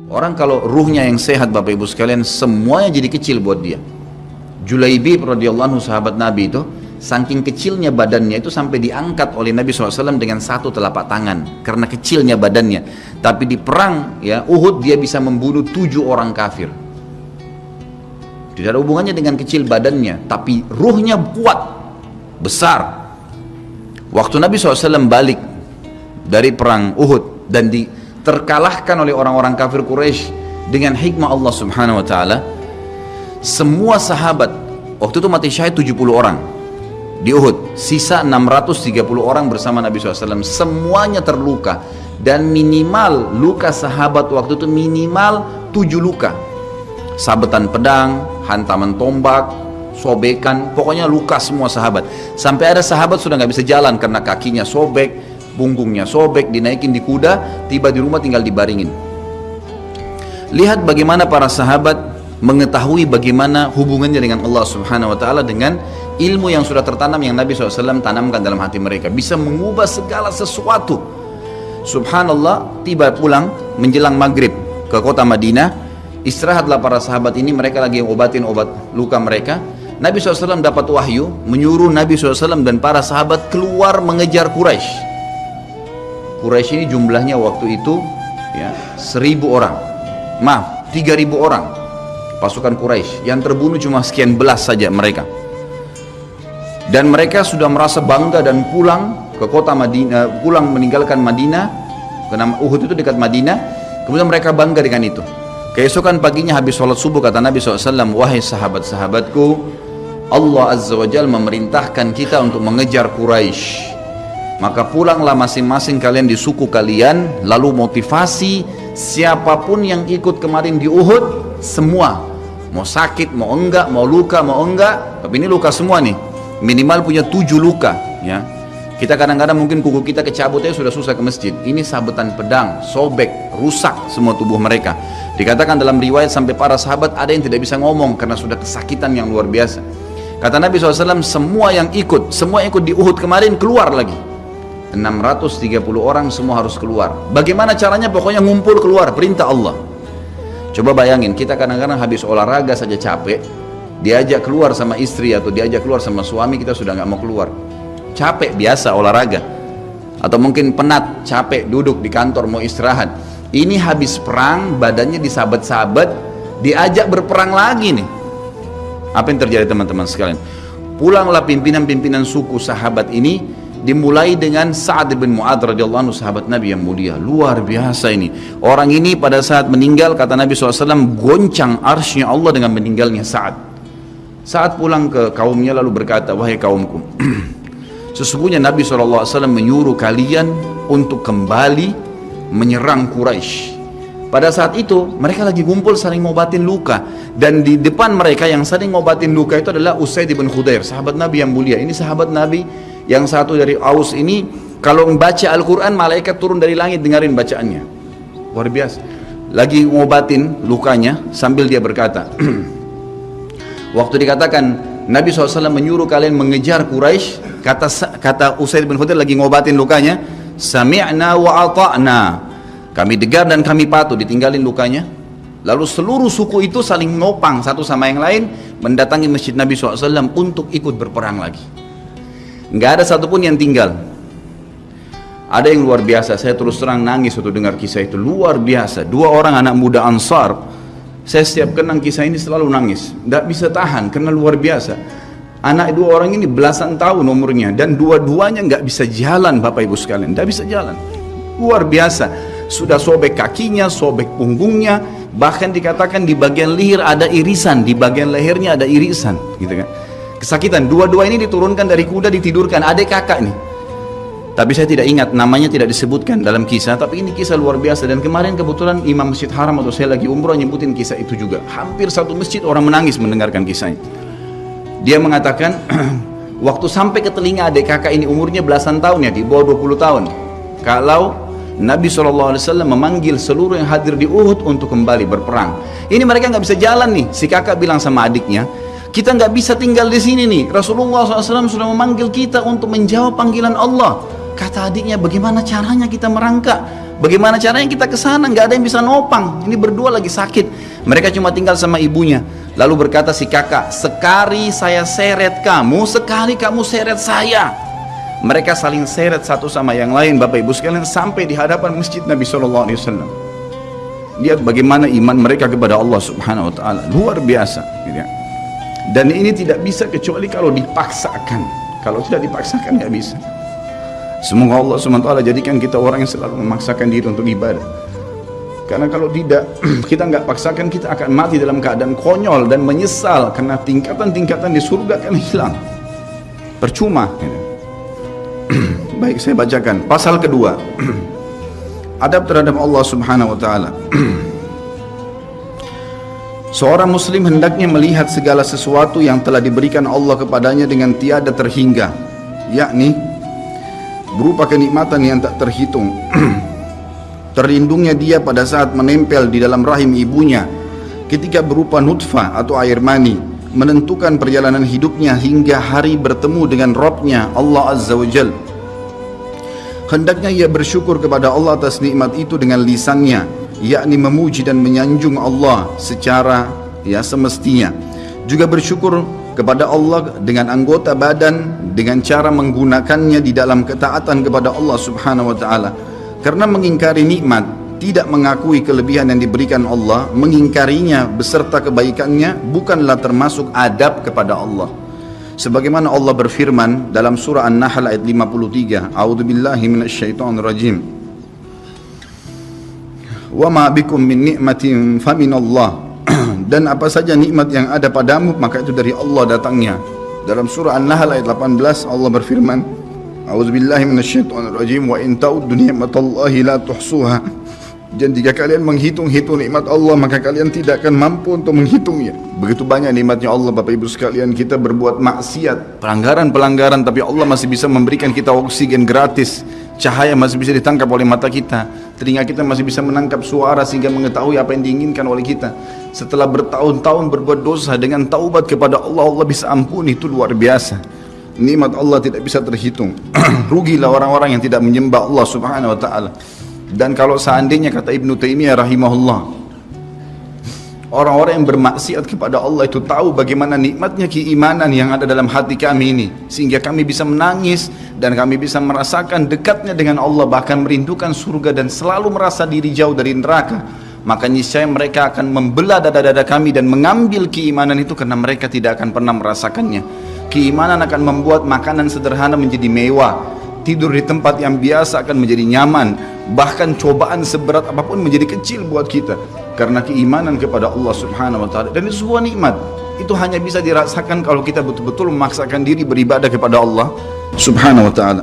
Orang kalau ruhnya yang sehat Bapak Ibu sekalian, semuanya jadi kecil buat dia. Julaibib radhiyallahu anhu sahabat Nabi itu, saking kecilnya badannya itu sampai diangkat oleh Nabi SAW dengan satu telapak tangan karena kecilnya badannya. Tapi di perang ya Uhud dia bisa membunuh 7 orang kafir. Tidak ada hubungannya dengan kecil badannya, tapi ruhnya kuat, besar. Waktu Nabi SAW balik dari perang Uhud dan terkalahkan oleh orang-orang kafir Quraisy dengan hikmah Allah Subhanahu wa taala, semua sahabat waktu itu mati syahid 70 orang di Uhud, sisa 630 orang bersama Nabi SAW, semuanya terluka, dan minimal luka sahabat waktu itu minimal 7 luka, sabetan pedang, hantaman tombak, sobekan, pokoknya luka semua sahabat. Sampai ada sahabat sudah nggak bisa jalan karena kakinya sobek, punggungnya sobek, dinaikin di kuda, tiba di rumah tinggal dibaringin. Lihat bagaimana para sahabat mengetahui bagaimana hubungannya dengan Allah Subhanahu wa taala dengan ilmu yang sudah tertanam yang Nabi SAW tanamkan dalam hati mereka, bisa mengubah segala sesuatu. Subhanallah, tiba pulang menjelang maghrib ke kota Madinah, istirahatlah para sahabat ini, mereka lagi obatin obat luka mereka. Nabi SAW dapat wahyu menyuruh Nabi SAW dan para sahabat keluar mengejar Quraisy. Quraisy ini jumlahnya waktu itu ya 1.000 orang, maaf 3.000 orang pasukan Quraisy, yang terbunuh cuma sekian belas saja mereka. Dan mereka sudah merasa bangga dan pulang ke kota Madinah, pulang meninggalkan Madinah, karena Uhud itu dekat Madinah. Kemudian mereka bangga dengan itu. Keesokan paginya habis sholat subuh kata Nabi SAW, wahai sahabat-sahabatku, Allah Azza wa Jalla memerintahkan kita untuk mengejar Quraisy. Maka pulanglah masing-masing kalian di suku kalian, lalu motivasi siapapun yang ikut kemarin di Uhud, semua mau sakit, mau enggak, mau luka, mau enggak, tapi ini luka semua nih, minimal punya 7 luka ya. Kita kadang-kadang mungkin kuku kita kecabut aja sudah susah ke masjid, ini sabetan pedang, sobek, rusak semua tubuh mereka. Dikatakan dalam riwayat sampai para sahabat ada yang tidak bisa ngomong karena sudah kesakitan yang luar biasa. Kata Nabi SAW, semua yang ikut di Uhud kemarin keluar lagi. 630 orang semua harus keluar. Bagaimana caranya? Pokoknya ngumpul keluar, perintah Allah. Coba bayangin, kita kadang-kadang habis olahraga saja capek, diajak keluar sama istri atau diajak keluar sama suami, kita sudah nggak mau keluar. Capek biasa olahraga, atau mungkin penat, capek duduk di kantor mau istirahat. Ini habis perang, badannya disabet-sabet, diajak berperang lagi nih. Apa yang terjadi teman-teman sekalian? Pulanglah pimpinan-pimpinan suku sahabat ini, dimulai dengan Sa'ad bin Mu'adz radhiyallahu anhu, sahabat Nabi yang mulia, luar biasa ini. Orang ini pada saat meninggal kata Nabi SAW, goncang arsy-Nya Allah dengan meninggalnya Sa'ad. Saat pulang ke kaumnya lalu berkata, wahai kaumku, sesungguhnya Nabi SAW menyuruh kalian untuk kembali menyerang Quraisy. Pada saat itu mereka lagi kumpul saling ngobatin luka, dan di depan mereka yang saling ngobatin luka itu adalah Usaid bin Khudair, sahabat Nabi yang mulia. Ini sahabat Nabi yang satu dari Aus ini, kalau membaca Al-Quran malaikat turun dari langit dengarin bacaannya, luar biasa. Lagi ngobatin lukanya sambil dia berkata, waktu dikatakan Nabi SAW menyuruh kalian mengejar Quraisy, kata Usaid bin Khudair lagi ngobatin lukanya, sami'na wa ata'na, kami dengar dan kami patuh, ditinggalin lukanya. Lalu seluruh suku itu saling nopang satu sama yang lain, mendatangi masjid Nabi SAW untuk ikut berperang lagi. Nggak ada satupun yang tinggal. Ada yang luar biasa, saya terus terang nangis waktu dengar kisah itu, luar biasa. 2 orang anak muda Ansar, saya setiap kenang kisah ini selalu nangis, nggak bisa tahan karena luar biasa. Anak 2 orang ini belasan tahun umurnya, dan dua-duanya nggak bisa jalan Bapak Ibu sekalian, nggak bisa jalan, luar biasa. Sudah sobek kakinya, sobek punggungnya, bahkan dikatakan di bagian leher ada irisan, di bagian lehernya ada irisan, gitu kan. Kesakitan. 2 ini diturunkan dari kuda, ditidurkan, adik kakak nih. Tapi saya tidak ingat, namanya tidak disebutkan dalam kisah, tapi ini kisah luar biasa. Dan kemarin kebetulan Imam Masjid Haram atau saya lagi umroh nyebutin kisah itu juga. Hampir satu masjid orang menangis mendengarkan kisahnya. Dia mengatakan, waktu sampai ke telinga adik kakak ini umurnya belasan tahun ya, di bawah 20 tahun. Kalau Nabi SAW memanggil seluruh yang hadir di Uhud untuk kembali berperang. Ini mereka nggak bisa jalan nih. Si kakak bilang sama adiknya, kita nggak bisa tinggal di sini nih. Rasulullah SAW sudah memanggil kita untuk menjawab panggilan Allah. Kata adiknya, bagaimana caranya kita merangkak? Bagaimana caranya kita ke sana? Nggak ada yang bisa nopang. Ini berdua lagi sakit. Mereka cuma tinggal sama ibunya. Lalu berkata si kakak, sekali saya seret kamu, sekali kamu seret saya. Mereka saling seret satu sama yang lain, Bapak Ibu sekalian, sampai di hadapan masjid Nabi SAW. Lihat bagaimana iman mereka kepada Allah Subhanahu Wa Taala, luar biasa. Dan ini tidak bisa kecuali kalau dipaksakan. Kalau tidak dipaksakan nggak bisa. Semoga Allah SWT jadikan kita orang yang selalu memaksakan diri untuk ibadah. Karena kalau tidak, kita nggak paksakan, kita akan mati dalam keadaan konyol dan menyesal, karena tingkatan-tingkatan di surga akan hilang. Percuma. Baik, saya bacakan pasal kedua. Adab terhadap Allah Subhanahu Wa Taala. Seorang muslim hendaknya melihat segala sesuatu yang telah diberikan Allah kepadanya dengan tiada terhingga, yakni berupa kenikmatan yang tak terhitung. Terlindungnya dia pada saat menempel di dalam rahim ibunya, ketika berupa nutfah atau air mani, menentukan perjalanan hidupnya hingga hari bertemu dengan Rabbnya Allah Azza wa Jal. Hendaknya ia bersyukur kepada Allah atas nikmat itu dengan lisannya, yakni memuji dan menyanjung Allah secara semestinya. Juga bersyukur kepada Allah dengan anggota badan, dengan cara menggunakannya di dalam ketaatan kepada Allah Subhanahu Wa Taala. Karena mengingkari nikmat, tidak mengakui kelebihan yang diberikan Allah, mengingkarinya beserta kebaikannya, bukanlah termasuk adab kepada Allah. Sebagaimana Allah berfirman dalam surah An-Nahl ayat 53, A'udzubillahi minasyaitonirrajim. Wa ma bikum min ni'matin faminallah. Dan apa saja nikmat yang ada padamu, maka itu dari Allah datangnya. Dalam surah An-Nahl ayat 18 Allah berfirman, A'udzubillahi minasyaitonirrajim, wa in ta'uddu ni'matallahi la tuhsuha. Dan jika kalian menghitung-hitung nikmat Allah, maka kalian tidak akan mampu untuk menghitungnya. Begitu banyak nikmatnya Allah, Bapak Ibu sekalian. Kita berbuat maksiat, pelanggaran-pelanggaran, tapi Allah masih bisa memberikan kita oksigen gratis, cahaya masih bisa ditangkap oleh mata kita, telinga kita masih bisa menangkap suara sehingga mengetahui apa yang diinginkan oleh kita. Setelah bertahun-tahun berbuat dosa, dengan taubat kepada Allah, Allah bisa ampuni. Itu luar biasa. Nikmat Allah tidak bisa terhitung. Rugilah orang-orang yang tidak menyembah Allah Subhanahu Wa Taala. Dan kalau seandainya, kata Ibnu Taimiyah rahimahullah, orang-orang yang bermaksiat kepada Allah itu tahu bagaimana nikmatnya keimanan yang ada dalam hati kami ini, sehingga kami bisa menangis dan kami bisa merasakan dekatnya dengan Allah, bahkan merindukan surga dan selalu merasa diri jauh dari neraka, maka niscaya mereka akan membelah dada-dada kami dan mengambil keimanan itu, karena mereka tidak akan pernah merasakannya. Keimanan akan membuat makanan sederhana menjadi mewah, tidur di tempat yang biasa akan menjadi nyaman, bahkan cobaan seberat apapun menjadi kecil buat kita, karena keimanan kepada Allah Subhanahu Wa Taala. Dan itu sebuah nikmat, itu hanya bisa dirasakan kalau kita betul-betul memaksakan diri beribadah kepada Allah Subhanahu Wa Taala.